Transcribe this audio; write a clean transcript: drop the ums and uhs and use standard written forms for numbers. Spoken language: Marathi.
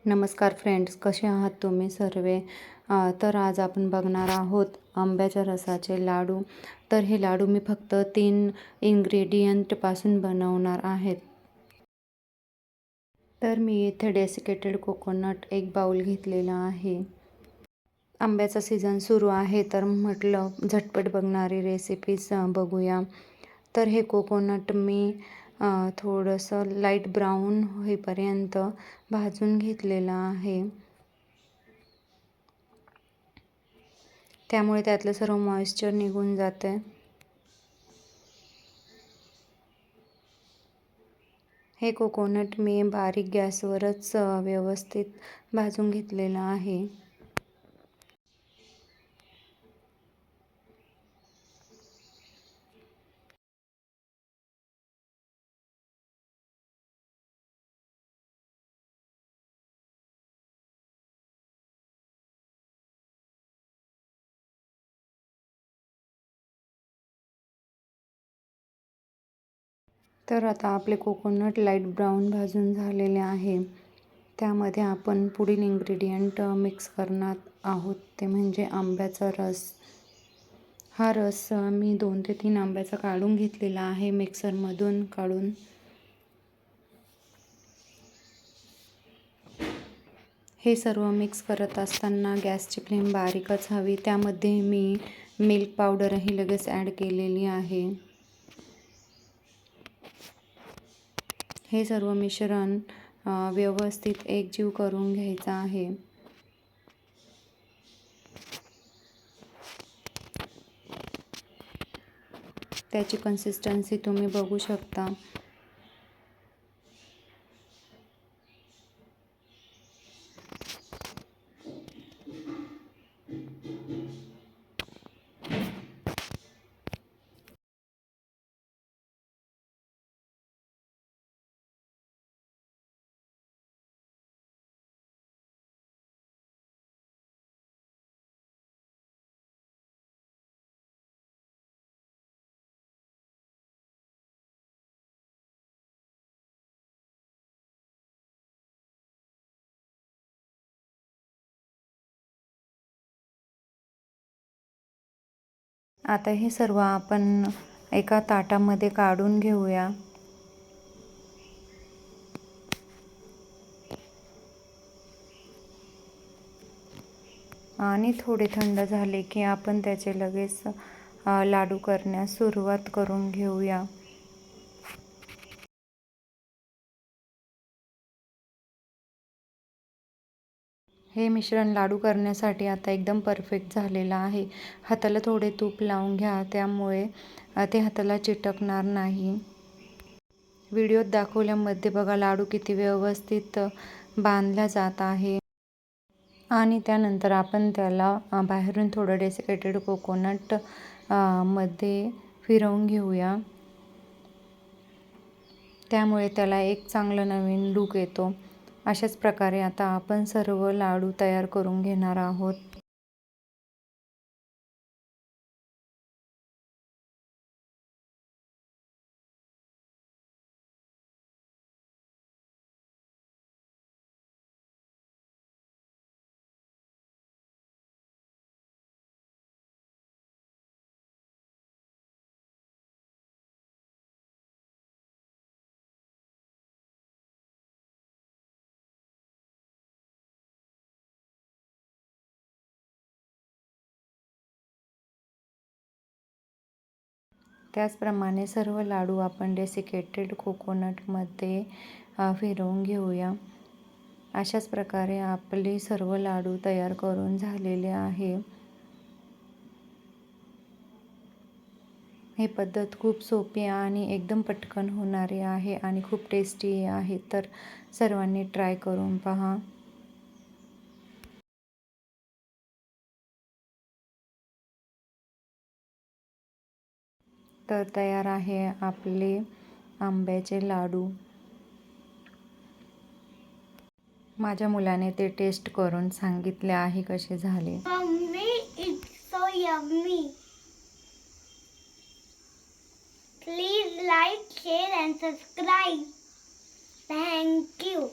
नमस्कार फ्रेंड्स, कसे आहात तुम्ही सर्वे? तर आज आपण बघणार आहोत आंब्याच्या रसाचे लाडू. तर हे लाडू मी फक्त 3 इन्ग्रेडियंटपासून बनवणार आहेत. तर मी इथे डेसिकेटेड कोकोनट 1 बाउल घेतलेला आहे. आंब्याचा सीझन सुरू आहे तर म्हटलं झटपट बघणारी रेसिपीज बघूया. तर हे कोकोनट मी थोडंसं लाईट ब्राऊन होईपर्यंत भाजून घेतलेलं आहे. त्यामुळे त्यातलं सर्व मॉइश्चर निघून जाते. हे कोकोनट मी बारीक गॅसवरच व्यवस्थित भाजून घेतलेलं आहे. तर आता आपले कोकोनट लाईट ब्राऊन भाजून झालेले आहे. त्यामध्ये आपण पुढील इन्ग्रेडियंट मिक्स करणार आहोत, ते म्हणजे आंब्याचा रस. हा रस मी 2 ते 3 आंब्याचा काढून घेतलेला आहे मिक्सरमधून काढून. हे सर्व मिक्स करत असताना गॅसची फ्लेम बारीकच हवी. त्यामध्ये मी मिल्क पावडरही लगेच ॲड केलेली आहे. हे सर्व मिश्रण व्यवस्थित एकजीव करून घ्यायचं आहे. त्याची कन्सिस्टन्सी तुम्ही बघू शकता. आता हे सर्व आपण एका ताटामध्ये काढून घेऊया. आणि थोडे थंड झाले की आपण त्याचे लगेच लाडू करण्यास सुरुवात करून घेऊया. हे मिश्रण लाडू करण्यासाठी आता एकदम परफेक्ट झालेलं आहे. हाताला थोडे तूप लावून घ्या, त्यामुळे ते हाताला चिटकणार नाही. व्हिडिओत दाखवल्यामध्ये बघा लाडू किती व्यवस्थित बांधला जात आहे. आणि त्यानंतर आपण त्याला बाहेरून थोडं डेसिकेटेड कोकोनट मध्ये फिरवून घेऊया. त्यामुळे त्याला एक चांगलं नवीन लूक येतो. अशाच प्रकारे आता आपण सर्व लाडू तयार करून घेणार आहोत. त्याचप्रमाणे सर्व लाडू आपण डेसिकेटेड कोकोनटमध्ये फिरवून घेऊया. अशाच प्रकारे आपले सर्व लाडू तयार करून झालेले आहे. ही पद्धत खूप सोपी आणि एकदम पटकन होणारी आहे आणि खूप टेस्टी आहे. तर सर्वांनी ट्राय करून पहा. तर तयार आहे आपले आंब्याचे लाडू. माझ्या मुलाने ते टेस्ट करून सांगितले आहे कसे झाले. Mummy, it's so yummy. Please like, share and subscribe. Thank you.